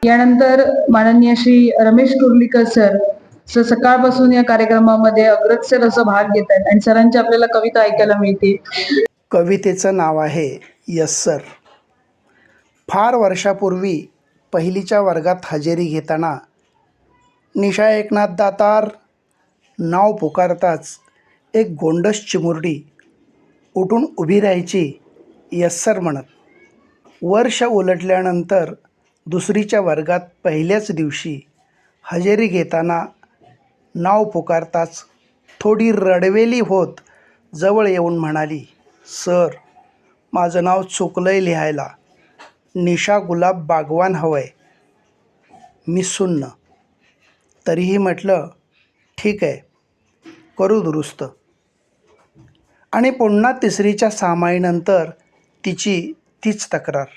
यानंतर माननीय श्री रमेश कुर्लीकर सर सकाळपासून या कार्यक्रमामध्ये अग्रसर असा भाग घेत आहेत आणि सरांची आपल्याला कविता ऐकायला मिळते. कवितेचं नाव आहे यस सर. फार वर्षापूर्वी पहिलीच्या वर्गात हजेरी घेताना निशा एकनाथ दातार नाव पुकारताच एक गोंडस चिमुरडी उठून उभी राहायची यस सर म्हणत. वर्ष उलटल्यानंतर दुसरीच्या वर्गात पहिल्याच दिवशी हजेरी घेताना नाव पुकारताच थोडी रडवेली होत जवळ येऊन म्हणाली, सर माझं नाव चुकलंय लिहायला, निशा गुलाब बागवान हवं आहे. मी सुन्न. तरीही म्हटलं ठीक आहे, करू दुरुस्त. आणि पुन्हा तिसरीच्या 6 महिन्यानंतर तिची तीच तक्रार,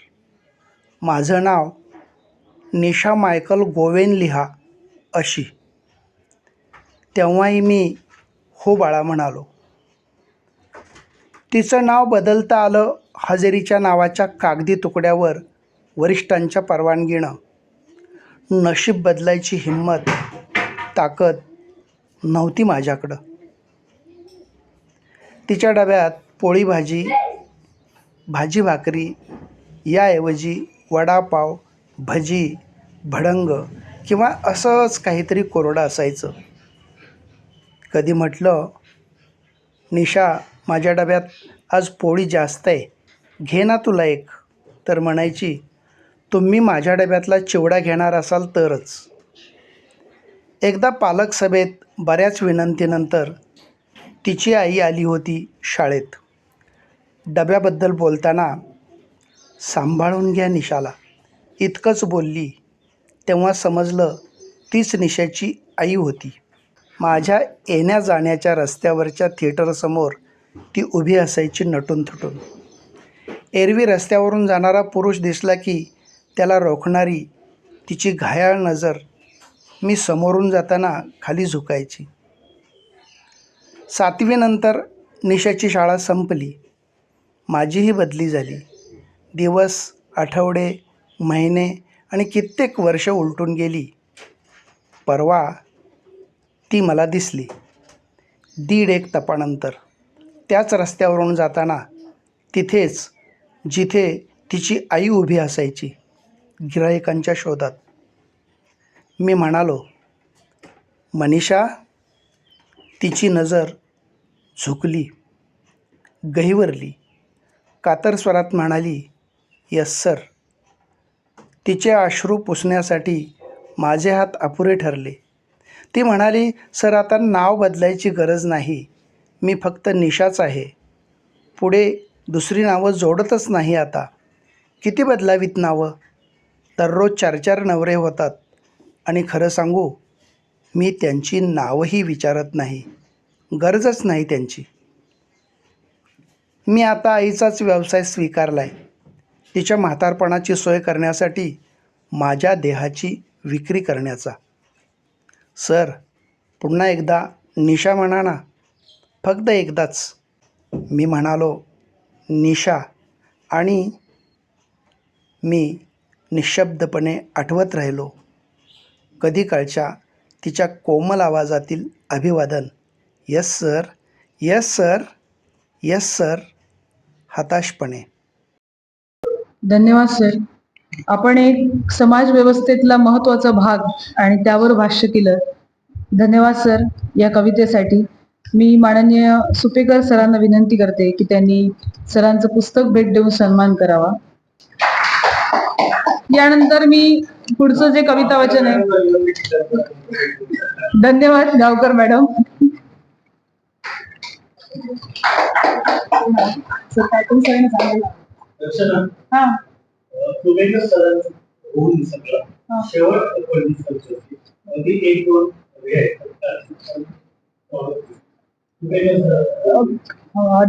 माझं नाव निशा मायकल गोवेन लिहा अशी. तेव्हाही मी हो बाळा म्हणालो. तिचं नाव बदलता आलं हजेरीच्या नावाच्या कागदी तुकड्यावर वरिष्ठांच्या परवानगीनं. नशीब बदलायची हिंमत ताकद नव्हती माझ्याकडं. तिच्या डब्यात पोळी भाजी भाजी भाकरी याऐवजी वडापाव भजी भडंग किंवा असंच काहीतरी कोरडं असायचं. कधी म्हटलं, निशा माझ्या डब्यात आज पोळी जास्त आहे, घे ना तुला एक, तर म्हणायची तुम्ही माझ्या डब्यातला चिवडा घेणार असाल तरच. एकदा पालक सभेत बऱ्याच विनंतीनंतर तिची आई आली होती शाळेत. डब्याबद्दल बोलताना सांभाळून घ्या निशाला इतकंच बोलली. तेव्हा समजलं तीच निशाची आई होती. माझ्या येण्या जाण्याच्या रस्त्यावरच्या थिएटरसमोर ती उभी असायची नटून थटून. एरवी रस्त्यावरून जाणारा पुरुष दिसला की त्याला रोखणारी तिची घायाळ नजर मी समोरून जाताना खाली झुकायची. 7वी नंतर निशाची शाळा संपली. माझीही बदली झाली. दिवस, आठवडे, महिने आणि कित्येक वर्ष उलटून गेली. परवा ती मला दिसली. 1.5 तपानंतर त्याच रस्त्यावरून जाताना, तिथेच जिथे तिची आई उभी असायची, गिऱ्हाईकांच्या शोधात. मी म्हणालो, मनीषा. तिची नजर झुकली, गहिवरली, कातर स्वरात म्हणाली, यस सर. तिचे अश्रू पुसण्यासाठी माझे हात अपुरे ठरले. ती म्हणाली, सर आता नाव बदलायची गरज नाही, मी फक्त निशाच आहे, पुढे दुसरी नावं जोडतच नाही आता. किती बदलावीत नावं? दररोज 4-4 नवरे होतात आणि खरं सांगू, मी त्यांची नावंही विचारत नाही, गरजच नाही त्यांची. मी आता आईचाच व्यवसाय स्वीकारला आहे, तिच्या म्हातारपणाची सोय करण्यासाठी माझ्या देहाची विक्री करण्याचा. सर पुन्हा एकदा निशा म्हणा ना, फक्त एकदाच. मी म्हणालो, निशा. आणि मी निशब्दपणे आठवत राहिलो कधी काळच्या तिच्या कोमल आवाजातील अभिवादन, yes sir, yes sir, yes sir, हताशपणे. धन्यवाद सर. आपण एक समाज व्यवस्थेतला महत्वाचा भाग आणि त्यावर भाष्य केलं. धन्यवाद सर या कवितेसाठी. मी माननीय सुपेकर सरांना विनंती करते की त्यांनी सरांचं पुस्तक भेट देऊन सन्मान करावा. यानंतर मी पुढचं जे कविता वाचन आहे. धन्यवाद गावकर मॅडम. हा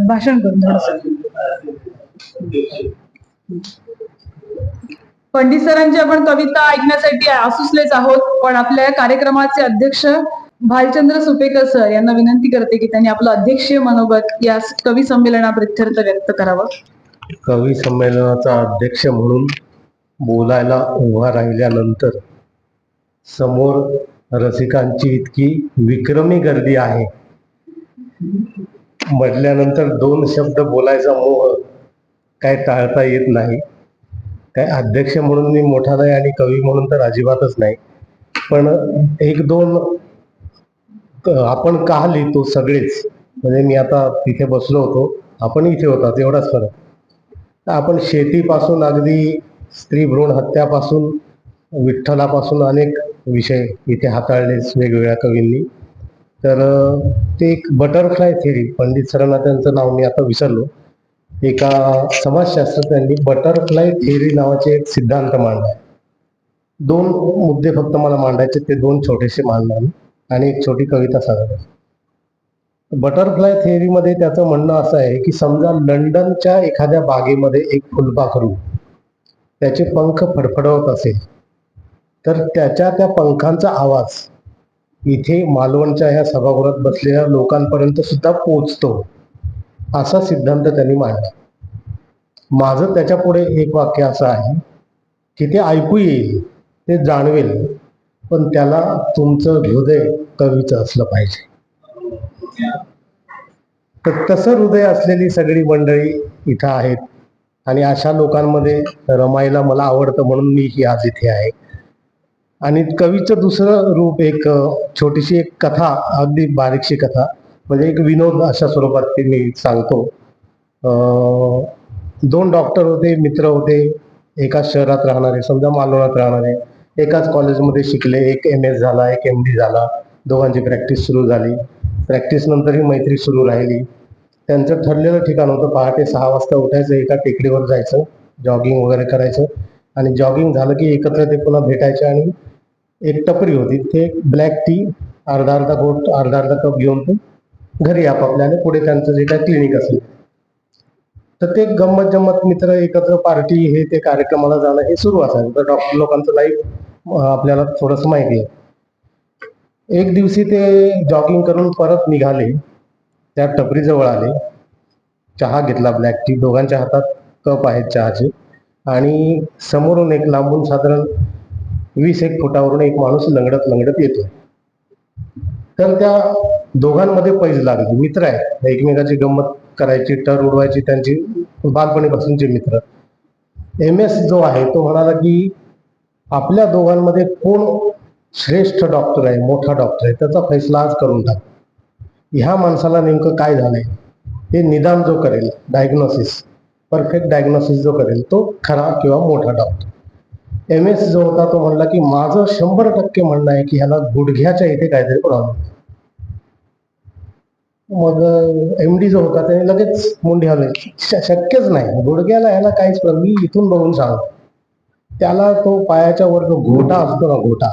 भाषण करून पंडित सरांची आपण कविता ऐकण्यासाठी आसुसलेच आहोत, पण आपल्या कार्यक्रमाचे अध्यक्ष भालचंद्र सुपेकर सर यांना विनंती करते की त्यांनी आपलं अध्यक्षीय मनोगत या कवी संमेलनाप्रित्यर्थ व्यक्त करावं. कवी संमेलनाचा अध्यक्ष म्हणून बोलायला उभा राहिल्यानंतर समोर रसिकांची इतकी विक्रमी गर्दी आहे. म्हटल्यानंतर दोन शब्द बोलायचा मोह काय टाळता येत नाही. काय अध्यक्ष म्हणून मी मोठा नाही आणि कवी म्हणून तर अजिबातच नाही. पण एक दोन आपण का लिहितो सगळेच, म्हणजे मी आता तिथे बसलो होतो, आपण इथे होतात, एवढाच फरक. तर आपण शेतीपासून अगदी स्त्री भ्रूण हत्यापासून विठ्ठलापासून अनेक विषय इथे हाताळलेच वेगवेगळ्या कवींनी. तर ते एक बटरफ्लाय थेरी, पंडित सरांना त्यांचं नाव मी आता विसरलो, एका समाजशास्त्रज्ञांनी बटरफ्लाय थेरी नावाचे एक सिद्धांत मांडला. दोन मुद्दे फक्त मला मांडायचे, ते दोन छोटेसे मांडणार आणि एक छोटी कविता सांगणार. बटरफ्लाय थेअरीमध्ये त्याचं म्हणणं असं आहे की समजा लंडनच्या एखाद्या बागेमध्ये एक फुलपाखरू त्याचे पंख फडफडवत असेल, तर त्याच्या त्या पंखांचा आवाज इथे मालवणच्या ह्या सभागृहात बसलेल्या लोकांपर्यंत सुद्धा पोचतो, असा सिद्धांत त्यांनी मांडला. माझं त्याच्या पुढे एक वाक्य असं आहे की ते ऐकू येईल, ते जाणवेल, पण त्याला तुमचं हृदय कवीचं असलं पाहिजे. तर तसं हृदय असलेली सगळी मंडळी इथं आहेत आणि अशा लोकांमध्ये रमायला मला आवडतं, म्हणून मी ही आज इथे आहे. आणि कवीचं दुसरं रूप एक छोटीशी एक कथा, अगदी बारीकशी कथा, म्हणजे एक विनोद अशा स्वरूपात ती मी सांगतो. दोन डॉक्टर होते, मित्र होते, एकाच शहरात राहणारे, समजा मालवणात राहणारे, एकाच कॉलेजमध्ये शिकले, एक MS झाला, एक MD झाला, दोघांची प्रॅक्टिस सुरू झाली. प्रॅक्टिस नंतर ही मैत्री सुरू राहिली. त्यांचं ठरलेलं ठिकाण होतं, पहाटे 6 वाजता उठायचं, एका टेकडीवर जायचं, जॉगिंग वगैरे करायचं, आणि जॉगिंग झालं की एकत्र ते पुन्हा भेटायचे. आणि एक टपरी होती, ते ब्लॅक टी अर्धा अर्धा घोट, अर्धा अर्धा कप घेऊन ते घरी आपापल्याने पुढे त्यांचं जे काय क्लिनिक असेल. तर ते गंमत जम्मत, मित्र एकत्र, पार्टी, हे ते कार्यक्रमाला जाणं हे सुरू असायचं. तर डॉक्टर लोकांचं लाईफ आपल्याला थोडंसं माहिती आहे. एक दिवशी ते जॉगिंग करून परत निघाले, त्या टपरीजवळ आले, चहा घेतला, ब्लॅक टी, दोघांच्या हातात कप आहेत चहाचे, आणि समोरून एक लांबून साधारण 20-1 फुटावरून एक माणूस लंगडत लंगडत येतो. तर त्या दोघांमध्ये पैज लागली. मित्र आहेत, एकमेकाची गंमत करायची, टर उडवायची, त्यांची बालपणीपासूनचे मित्र. MS जो आहे तो म्हणाला की आपल्या दोघांमध्ये कोण श्रेष्ठ डॉक्टर आहे, मोठा डॉक्टर आहे, त्याचा फैसला आज करून टाक. ह्या माणसाला नेमकं काय झालंय ते निदान जो करेल, डायग्नोसिस, परफेक्ट डायग्नोसिस जो करेल, तो खरा किंवा मोठा डॉक्टर. MS जो होता तो म्हणला की माझं 100% म्हणणं आहे की ह्याला गुडघ्याच्या इथे काहीतरी प्रॉब्लेम. मग MD जो होता त्याने लगेच मुंडी हलवली, शक्यच नाही, गुडघ्याला ह्याला काहीच प्रॉब्लेम, मी इथून बघून सांगतो. त्याला तो पायाच्या वर जो घोटा असतो ना, घोटा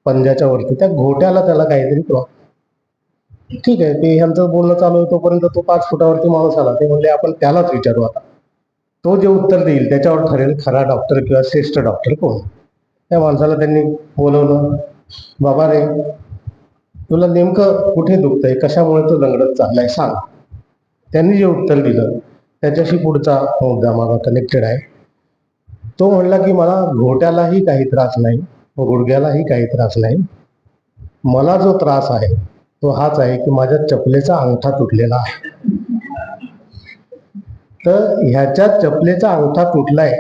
पंजाच्या वरती, त्या घोट्याला त्याला काहीतरी प्रॉब्लेम. ठीक आहे, ते ह्यांचं बोलणं चालू आहे तोपर्यंत तो 5 फुटावरती माणूस आला. ते म्हणले आपण त्यालाच विचारू आता, तो जे उत्तर देईल त्याच्यावर ठरेल खरा डॉक्टर किंवा श्रेष्ठ डॉक्टर कोण. त्या माणसाला त्यांनी बोलवलं, बाबा रे, तुला नेमकं कुठे दुखतंय, कशामुळे तो लंगडत चाललाय, सांग. त्यांनी जे उत्तर दिलं त्याच्याशी पुढचा मुद्दा माझा कनेक्टेड आहे. तो म्हणला की मला घोट्यालाही काही त्रास नाही, गुडघ्यालाही काही त्रास नाही, मला जो त्रास आहे तो हाच आहे की माझ्या चपलेचा अंगठा तुटलेला आहे. तर ह्याच्या चपलेचा अंगठा तुटलाय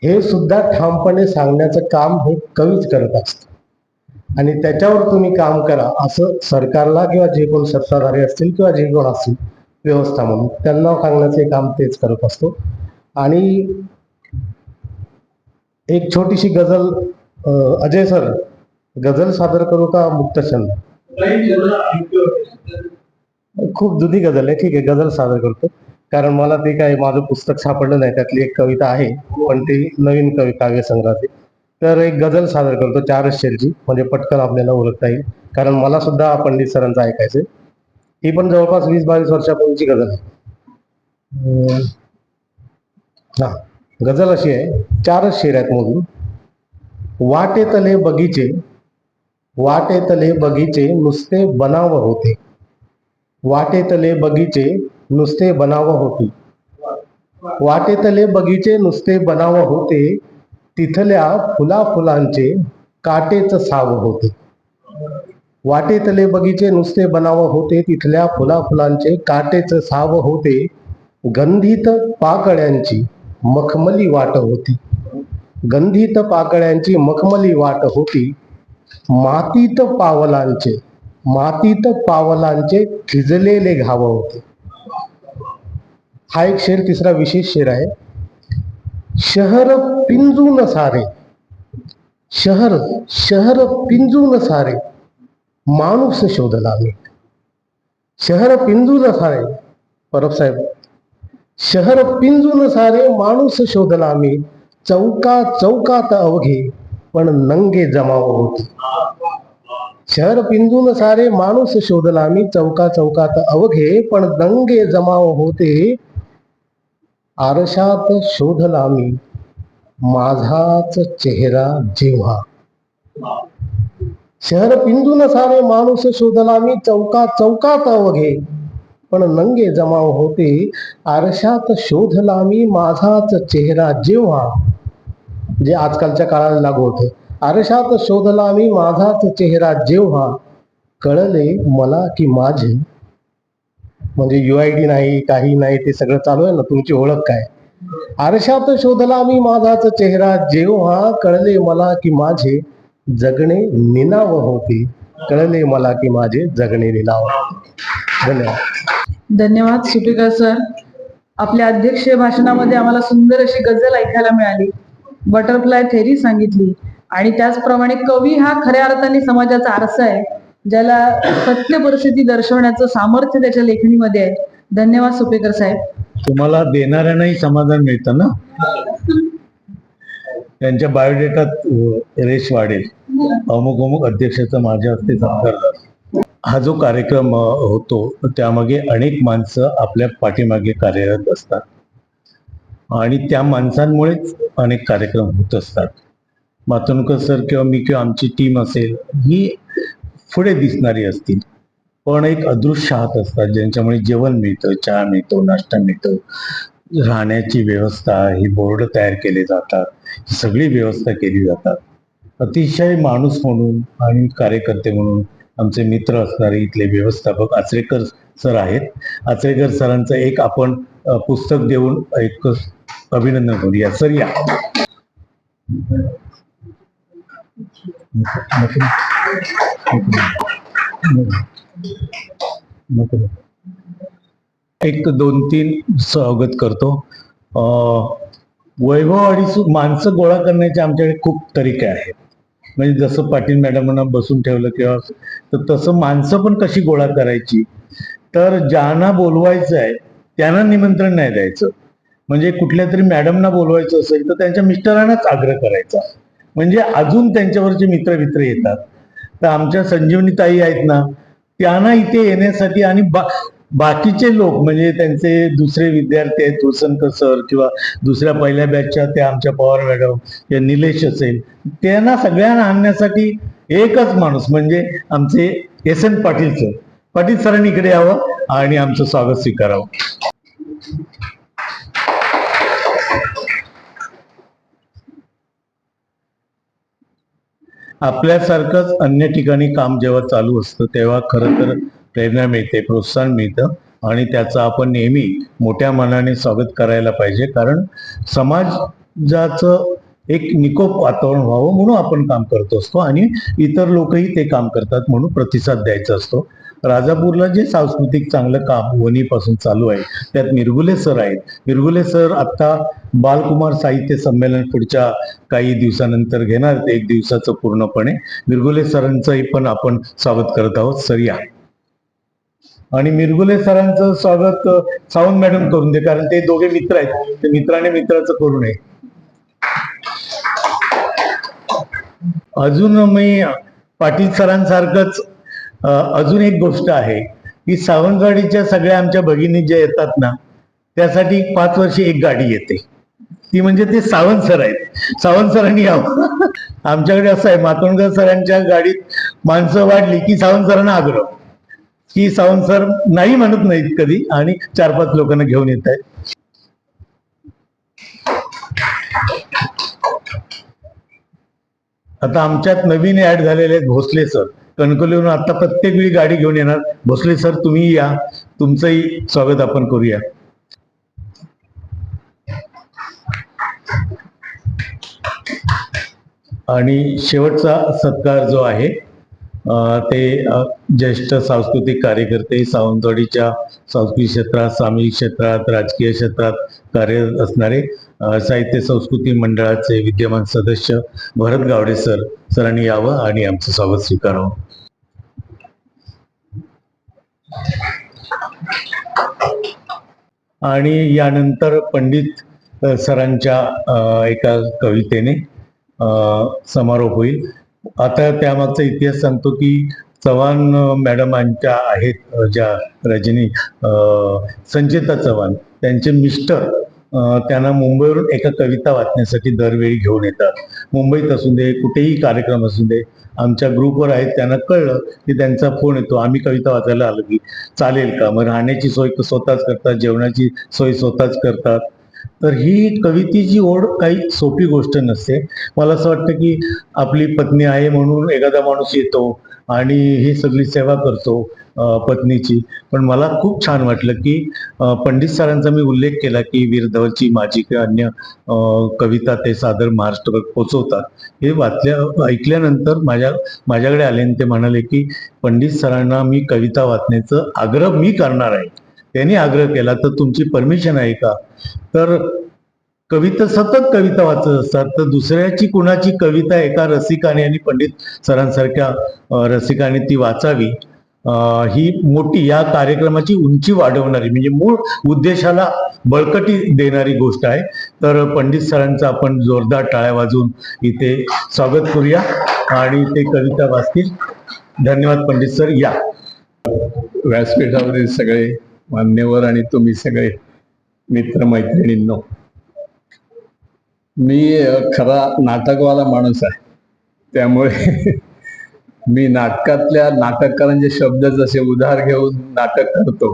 हे सुद्धा ठामपणे सांगण्याचं काम हे कवीच करत असतं. आणि त्याच्यावर तुम्ही काम करा असं सरकारला किंवा जे कोण सत्ताधारी असतील किंवा जे कोण असतील व्यवस्था म्हणून, त्यांना सांगण्याचे काम तेच करत असतो. आणि एक छोटीशी गझल, अजय सर, गझल सादर करू का मुक्तछंद? खूप जुनी गझल आहे, ठीक आहे, गझल सादर करतो. कारण मला ते काय, माझं पुस्तक सापडलं नाही, त्यातली एक कविता आहे, पण ती नवीन काव्य संग्रहाची. तर एक गझल सादर करतो 4च शेरची, म्हणजे पटकन आपल्याला ओळखता येईल, कारण मला सुद्धा पंडित सरांचं ऐकायचंय. ही पण जवळपास 20-22 वर्षापूर्वीची गझल आहे. हा, गझल अशी आहे, 4च शेर आहेत मोजून. वाटेतले बगीचे, वाटेतले बगीचे नुसते बनाव होते, वाटेतले बगीचे नुसते बनाव होती, वाटेतले बगीचे नुसते बनाव होते, तिथल्या फुलाफुलांचे काटेच साव होते. वाटेतले बगीचे नुसते बनाव होते, तिथल्या फुलाफुलांचे काटेच साव होते. गंधित पाकळ्यांची मखमली वाट होती. गंधित पाकळ्यांची मखमली वाट होती. मातीत पावलांचे थिजलेले घाव होते. हा एक शेर, तिसरा विशेष शेर आहे. शहर पिंजून सारे, शहर पिंजून सारे माणूस शोधला मी. शहर पिंजून सारे, परब साहेब, शहर पिंजून सारे माणूस शोधला मी. चौकात अवघे पण नंगे जमाव होते. शहर पिंजून सारे माणूस शोधला मी. चौकात अवघे पण नंगे जमाव होते. आरशात शोधला मी माझाच चेहरा जेव्हा. शहर पिंजून सारे माणूस शोधला मी. चौकात अवघे पण नंगे जमाव होते. आरशात शोधला मी माझाच चेहरा जेव्हा, जे आजकालच्या काळाला लागू होते. आरशात शोधला मी माझाच चेहरा जेव्हा, कळले मला की माझे, म्हणजे UID नाही, काही नाही, ते सगळं चालू आहे ना, तुमची ओळख काय. आरशात शोधला मी माझाच चेहरा जेव्हा, कळले मला की माझे जगणे निनाव होते. कळले मला की माझे जगणे निनाव. धन्यवाद. धन्यवाद सुपेकर सर. आपल्या अध्यक्षीय भाषणामध्ये आम्हाला सुंदर अशी गझल ऐकायला मिळाली, बटरफ्लाय थेरी सांगितली, आणि त्याचप्रमाणे कवी हा खऱ्या अर्थाने समाजाचा आरसा आहे, ज्याला सत्य परिस्थिती दर्शवण्याचं सामर्थ्य त्याच्या लेखणीमध्ये आहे. धन्यवाद सुपेकर साहेब. तुम्हाला देणाऱ्यांनाही समाधान मिळतं ना, त्यांच्या बायोडेटात रेश वाढेल. अमुक अध्यक्षाचा माझ्या हस्ते सत्कार झाला. हा जो कार्यक्रम होतो त्यामागे अनेक माणसं आपल्या पाठीमागे कार्यरत असतात आणि त्या माणसांमुळेच अनेक कार्यक्रम होत असतात. मातोंडकर सर किंवा मी किंवा आमची टीम असेल, ही पुढे दिसणारी असतील, पण एक अदृश्य हात असतात ज्यांच्यामुळे जेवण मिळतं, चहा मिळतो, नाश्ता मिळतो, राहण्याची व्यवस्था, ही बोर्ड तयार केले जातात, ही सगळी व्यवस्था केली जातात. अतिशय माणूस म्हणून आणि कार्यकर्ते म्हणून आमचे मित्र असणारे इथले व्यवस्थापक आचरेकर सर आहेत. आचरेकर सरांचं एक आपण पुस्तक देऊन एक अभिनंदन करूया. सर या. एक 2-3 स्वागत करतो. वैभव आणि माणसं गोळा करण्याचे आमच्याकडे खूप तरीके आहेत. म्हणजे जसं पाटील मॅडमांना बसून ठेवलं किंवा तर तसं माणसं पण कशी गोळा करायची, तर ज्यांना बोलवायचं आहे त्यांना निमंत्रण नाही द्यायचं. म्हणजे कुठल्या तरी मॅडमना बोलवायचं असेल तर त्यांच्या मिस्टरांनाच आग्रह करायचा, म्हणजे अजून त्यांच्यावरचे मित्र येतात. तर आमच्या संजीवनी ताई आहेत ना, त्यांना इथे येण्यासाठी आणि बाकीचे लोक म्हणजे त्यांचे दुसरे विद्यार्थी आहेत, तुळसनकर सर किंवा दुसऱ्या पहिल्या बॅचच्या त्या आमच्या पवार मॅडम या निलेश असेल, त्यांना सगळ्यांना आणण्यासाठी एकच माणूस म्हणजे आमचे SN पाटील सर. पाटील सरांनी इकडे यावं आणि आमचं स्वागत स्वीकारावं. आपल्यासारखंच अन्य ठिकाणी काम जेव्हा चालू असतं तेव्हा खरं तर प्रेरणा मिळते, प्रोत्साहन मिळतं आणि त्याचं आपण नेहमी मोठ्या मनाने स्वागत करायला पाहिजे. कारण समाजाचं एक निकोप वातावरण व्हावं म्हणून आपण काम करत असतो आणि इतर लोकही ते काम करतात म्हणून प्रतिसाद द्यायचा असतो. राजापूरला जे सांस्कृतिक चांगलं काम वणीपासून चालू आहे त्यात मिरगुले सर आहेत. मिरगुले सर आता बालकुमार साहित्य संमेलन पुढच्या काही दिवसानंतर घेणार, 1 दिवसाचं पूर्णपणे. मिरगुले सरांचंही पण आपण स्वागत करत आहोत. सर या. आणि मिरगुले सरांचं स्वागत सावंत मॅडम करून दे, कारण ते दोघे मित्र आहेत, ते मित्राने मित्राचं करू नये. अजून मी पाटील सरांसारखंच अजून एक गोष्ट आहे की सावंतवाडीच्या सगळ्या आमच्या भगिनी ज्या येतात ना, त्यासाठी 5 वर्षी एक गाडी येते, ती म्हणजे ते सावंत सर आहेत. सावंत सरांनी यावं. आमच्याकडे असं आहे, मातोंडकर सरांच्या गाडीत माणसं वाढली की सावंत सरांना आग्रह की सावंत सर नाही म्हणत नाहीत कधी आणि 4-5 लोकांना घेऊन येत आहेत. आता आमच्यात नवीन ऍड झालेले आहेत भोसले सर. कणकवलीवरून आता प्रत्येक वेळी गाडी घेऊन येणार. भोसले सर तुम्ही या, तुमचंही स्वागत आपण करूया. आणि शेवटचा सत्कार जो आहे ते ज्येष्ठ सांस्कृतिक कार्यकर्ते, सावंतवाडीच्या सांस्कृतिक क्षेत्रात, सामाजिक क्षेत्रात, राजकीय क्षेत्रात कार्यरत असणारे साहित्य संस्कृती मंडळाचे विद्यमान सदस्य भरत गावडे सर, सरांनी यावं आणि आमचं स्वागत स्वीकारावं. आणि यानंतर पंडित सरांच्या एका कवितेने समारोप होईल. आता त्यामागचा इतिहास सांगतो की चव्हाण मॅडमांच्या आहेत ज्या रजनी संचिता चव्हाण, त्यांचे मिस्टर त्यांना मुंबईवरून एका कविता वाचण्यासाठी दरवेळी घेऊन येतात. मुंबईत असू दे, कुठेही कार्यक्रम असू दे, आमच्या ग्रुपवर आहेत, त्यांना कळलं की त्यांचा फोन येतो, आम्ही कविता वाचायला आलो की चालेल का. मग राहण्याची सोय स्वतःच करतात, जेवणाची सोय स्वतःच करतात. तर ही कवितेची ओढ काही सोपी गोष्ट नसते. मला असं वाटतं की आपली पत्नी आहे म्हणून एखादा माणूस येतो आणि ही सगळी सेवा करतो पत्नीची. पण मला खूप छान वाटलं की पंडित सरांचा मी उल्लेख केला की वीर धवलची माझी किंवा अन्य कविता ते सादर महाराष्ट्रभर पोचवतात. हे ऐकल्यानंतर माझ्याकडे आले आणि ते म्हणाले की पंडित सरांना मी कविता वाचण्याचं आग्रह मी करणार आहे. त्यांनी आग्रह केला तर तुमची परमिशन आहे का. तर कविता सतत कविता वाचत असतात, तर दुसऱ्याची कुणाची कविता एका रसिकाने आणि पंडित सरांसारख्या रसिकाने ती वाचावी, ही मोठी या कार्यक्रमाची उंची वाढवणारी म्हणजे मूळ उद्देशाला बळकटी देणारी गोष्ट आहे. तर पंडित सरांचं आपण जोरदार टाळ्या वाजवून इथे स्वागत करूया आणि ते कविता वाचतील. धन्यवाद पंडित सर, या. व्यासपीठावरील सगळे मान्यवर आणि तुम्ही सगळे मित्रमैत्रिणींनो, मी खरा नाटकवाला माणूस आहे. त्यामुळे मी नाटकातल्या नाटककारांचे शब्द जसे उधार घेऊन नाटक करतो,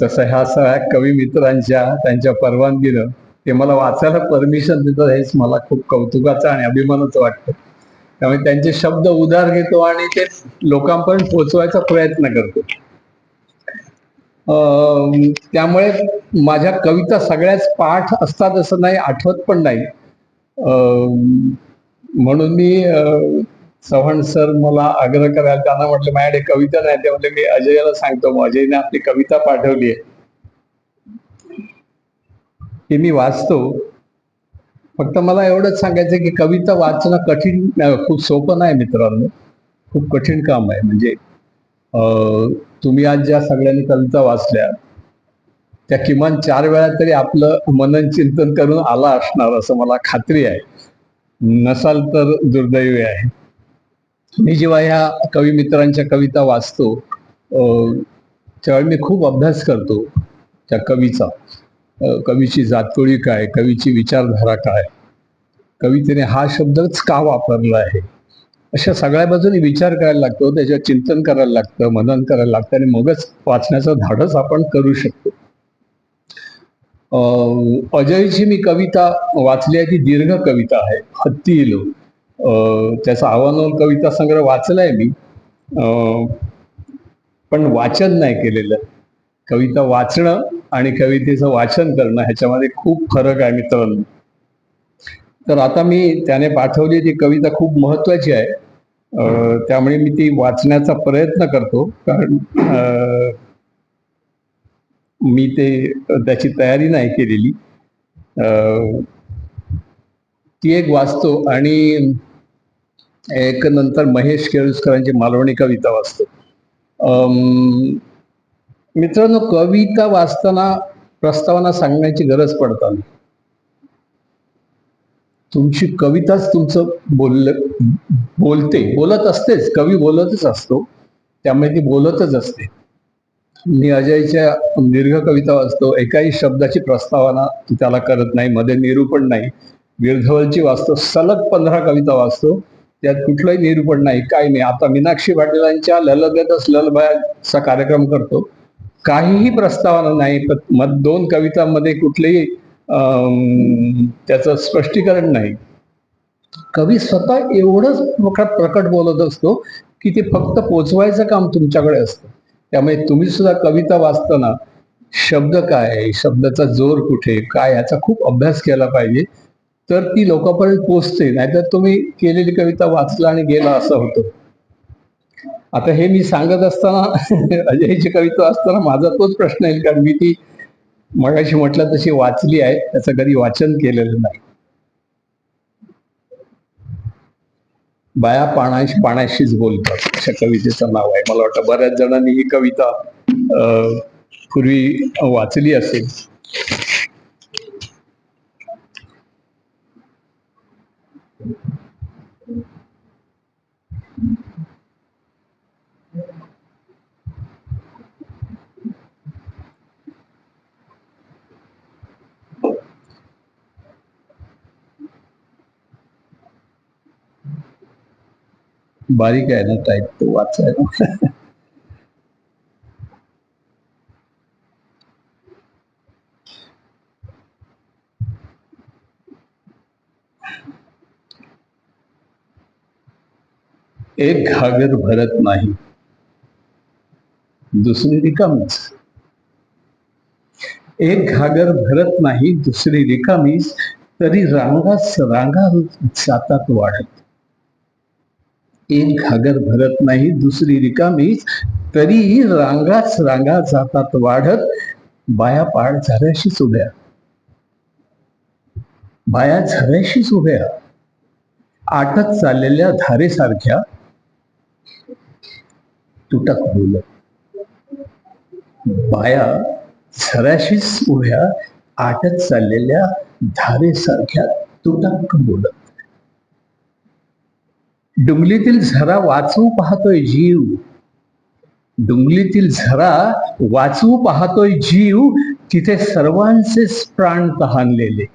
तसं ह्या सगळ्या कवी मित्रांच्या त्यांच्या परवानगीनं ते मला वाचायला परमिशन देतात, हेच मला खूप कौतुकाचं आणि अभिमानाचं वाटतं. त्यामुळे त्यांचे शब्द उधार घेतो आणि ते लोकांपर्यंत पोचवायचा प्रयत्न करतो. त्यामुळे माझ्या कविता सगळ्याच पाठ असतात असं नाही, आठवत पण नाही. म्हणून मी चव्हाण सर मला आग्रह करायला, त्यांना म्हटलं माझ्याकडे कविता नाही. ते म्हटले मी अजयला सांगतो. मग अजयने आपली कविता पाठवली आहे, ती मी वाचतो. फक्त मला एवढंच सांगायचं की कविता वाचणं कठीण, खूप सोपं नाही मित्रांनो, खूप कठीण काम आहे. म्हणजे तुम्ही आज ज्या सगळ्यांनी कविता वाचल्या त्या किमान 4 वेळा तरी आपलं मनन चिंतन करून आला असणार असं मला खात्री आहे. नसाल तर दुर्दैवी आहे. मी जेव्हा ह्या कवी मित्रांच्या कविता वाचतो त्यावेळी मी खूप अभ्यास करतो त्या कवीचा. कवीची जातोळी काय, कवीची विचारधारा काय, कवितेने हा शब्दच का वापरला आहे, अशा सगळ्या बाजूने विचार करायला लागतो, त्याच्यावर चिंतन करायला लागतं, मनन करायला लागतं आणि मगच वाचण्याचं धाडस आपण करू शकतो. अजयची मी कविता वाचली आहे, ती दीर्घ कविता आहे, हत्ती इलो. त्याचा आव्हानोल कविता संग्रह वाचलाय मी, पण वाचन नाही केलेलं. कविता वाचणं आणि कवितेचं वाचन करणं ह्याच्यामध्ये खूप फरक आहे मित्रांनो. तर आता मी त्याने पाठवली ती कविता खूप महत्वाची आहे, त्यामुळे मी ती वाचण्याचा प्रयत्न करतो. कारण मी त्याची तयारी नाही केलेली. ती एक वाचतो आणि एक नंतर महेश केळुसकरांची मालवणी कविता वाचतो. मित्रांनो, कविता वाचताना प्रस्तावना सांगण्याची गरज पडत नाही. तुमची कविताच तुमचं बोलत असतेच. कवी बोलतच असतो, त्यामुळे ती बोलतच असते. मी अजयच्या दीर्घ कविता वाचतो, एकाही शब्दाची प्रस्तावना त्याला करत नाही, मध्ये निरूपण नाही. वीर धवलची वाचतो, सलग 15 कविता वाचतो, त्यात कुठलंही निरूपण नाही, काही नाही. आता मीनाक्षी पाटीलांच्या ललगतच ललभयाचा कार्यक्रम करतो, काहीही प्रस्तावना नाही. मग 2 कवितांमध्ये कुठलेही त्याचं स्पष्टीकरण नाही. कवी स्वतः एवढंच प्रकट बोलत असतो की ते फक्त पोचवायचं काम तुमच्याकडे असतं. त्यामुळे तुम्ही सुद्धा कविता वाचताना शब्द काय, शब्दाचा जोर कुठे, काय याचा खूप अभ्यास केला पाहिजे, तर ती लोकांपर्यंत पोचते. नाहीतर तुम्ही केलेली कविता वाचला आणि गेला असं होतं. आता हे मी सांगत असताना अजयची कविता असताना माझा तोच प्रश्न येईल, कारण मी ती मगाशी म्हटलं तशी वाचली आहे, त्याचं कधी वाचन केलेलं नाही. बाया पाण्याशीच बोलतात, अशा कवितेचं नाव आहे. मला वाटतं बऱ्याच जणांनी ही कविता पूर्वी वाचली असेल. बारीक आहे ना टाईप, तो वाचायला. एक घागर भरत नाही, दुसरी रिकामीच. एक घागर भरत नाही, दुसरी रिकामीच, तरी रांगाच रांगा जातात वाढत. एक घागर भरत नाही, दुसरी रिकामीच, तरी रांगाच रांगा जातात वाढत. बाया पाड झऱ्याशीच उभ्या, बाया झऱ्याशीच उभ्या, आटत चाललेल्या धारेसारख्या, तुटक बोलत. बाया झऱ्याशीच उभ्या, आटत चाललेल्या धारेसारख्या, तुटक बोलत. डुंगलीतील झरा वाचवू पाहतोय जीव, डुंगलीतील झरा वाचवू पाहतोय जीव, तिथे सर्वांचेच प्राण तहानलेले.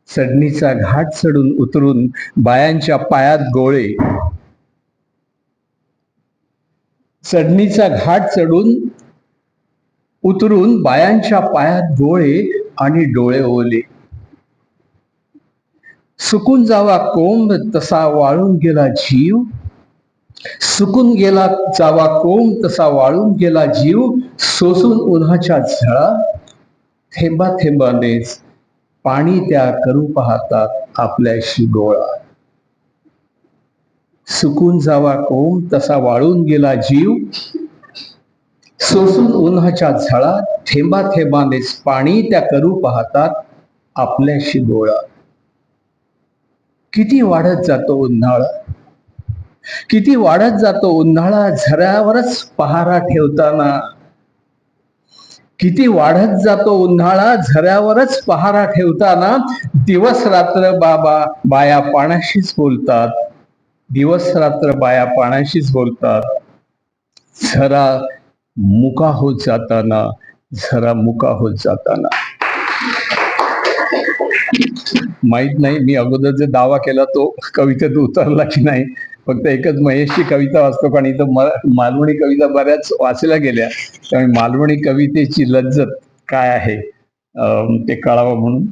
चढणीचा घाट चढून उतरून बायांच्या पायात गोळे, चढणीचा घाट चढून उतरून बायांच्या पायात गोळे आणि डोळे ओले. सुकून जावा कोंब तसा वाळून गेला जीव, सुकून गेला जावा कोंब तसा वाळून गेला जीव, सोसून उन्हाच्या झळा, थेंबा थेंबानेच पाणी त्या करू पाहतात आपल्याशी गोळा. सुकून जावा कोंब तसा वाळून गेला जीव, सोसून उन्हाच्या झळा, थेंबा थेंबानेच पाणी त्या करू पाहतात आपल्याशी गोळा. किती वाढत जातो उन्हाळा, किती वाढत जातो उन्हाळा, झऱ्यावरच पहारा ठेवताना. किती वाढत जातो उन्हाळा, झऱ्यावरच पहारा ठेवताना. दिवस रात्र बाया पाण्याशीच बोलतात, दिवस रात्र बाया पाण्याशीच बोलतात. झरा मुका होत जाताना, झरा मुका होत जाताना. माहित नाही मी अगोदर जे दावा केला तो कवितेत उतरला की नाही. फक्त एकच महेशची कविता वाचतो, कारण इथं मालवणी कविता बऱ्याच वाचल्या गेल्या, त्यामुळे मालवणी कवितेची लज्जत काय आहे ते कळावं म्हणून.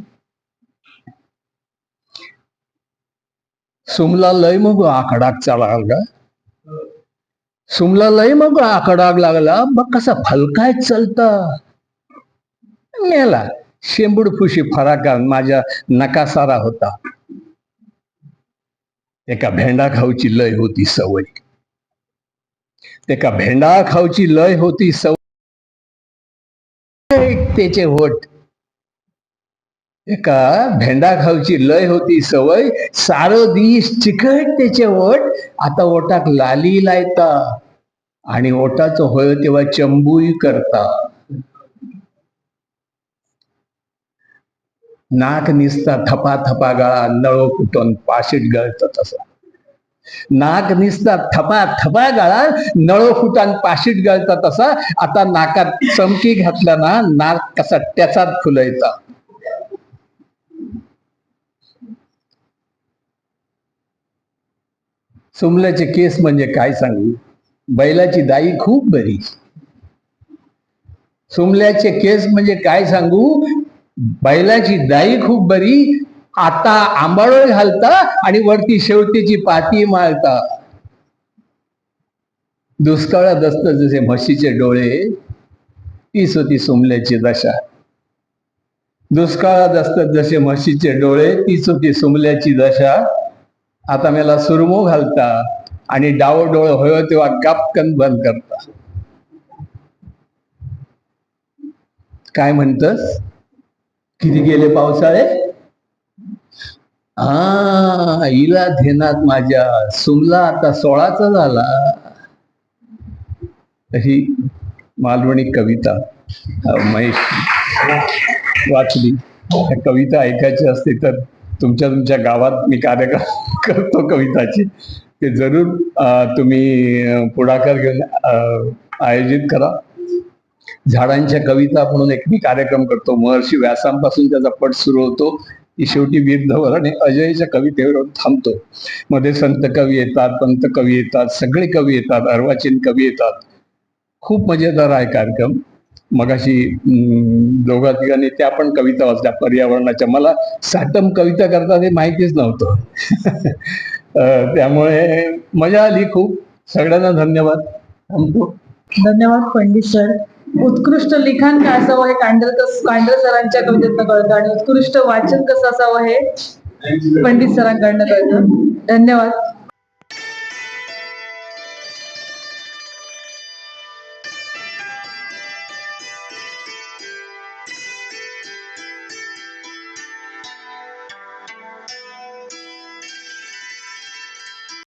सुमला लय मग आकडाक लागला, सुमला लय मग आकडाक लागला, बघ कसा फलकाय चलता. मेला शेंबूड फुशी फराका माझ्या नकासारा होता. एका भेंडा खाऊची लय होती सवय, एका भेंडा खाऊची लय होती सवय, त्याचे होट. एका भेंडा खाऊची लय होती सवय, सारो दिस चिकट त्याचे ओठ. आता ओटाक लाली लायता आणि ओटाचं होय तेव्हा चंबूई करता. नाक निसता थपा थपा गळा, नळो फुटून पाशीट गळत तसा. नाक निसता थपा थपा गळा, नळो फुटान पाशीट गळता तसा. आता नाकात चमकी घातला ना, नाक कसा त्याचात फुलायचा. सुमल्याचे केस म्हणजे काय सांगू, बैलाची दाई खूप बरी. सुमल्याचे केस म्हणजे काय सांगू, बैलाची दाई खूप बरी. आता आंबाडोळ घालता आणि वरती शेवटीची पाती माळता. दुष्काळात असत जसे म्हशीचे डोळे, तीच होती सुमल्याची दशा. दुष्काळात असतात जसे म्हशीचे डोळे, तीच होती सुमल्याची दशा. आता मला सुरमो घालता आणि डावडोळ होय तेव्हा गपकन बंद करता. काय म्हणतस? किती गेले पावसाळे? हिला ध्येनात माझ्या सुमला आता 16चा झाला. ही मालवणी कविता महेश वाचली. कविता ऐकायची असते तर तुमच्या गावात मी कार्यक्रम करतो कविताची, ते जरूर तुम्ही पुढाकार घेऊन आयोजित करा. झाडांच्या कविता म्हणून एक मी कार्यक्रम करतो. महर्षी व्यासांपासून त्याचा पट सुरू होतो, ती शेवटी वीर धवन आणि अजयच्या कवितेवर थांबतो. मध्ये संत कवी येतात, पंत कवी येतात, सगळे कवी येतात, अर्वाचीन कवी येतात. खूप मजेदार आहे कार्यक्रम. मगाशी दोघा तिघांनी त्या पण कविता वाचल्या पर्यावरणाच्या. मला साटम कविता करतात हे माहितीच नव्हतं. त्यामुळे मजा आली खूप. सगळ्यांना धन्यवाद. थांबतो. धन्यवाद पंडित सर. उत्कृष्ट लिखाण काय असावं हे कांडर सरांच्या कवितेतनं कळतं आणि उत्कृष्ट वाचन कसं असावं हे पंडित सरांकडनं कळतं. धन्यवाद.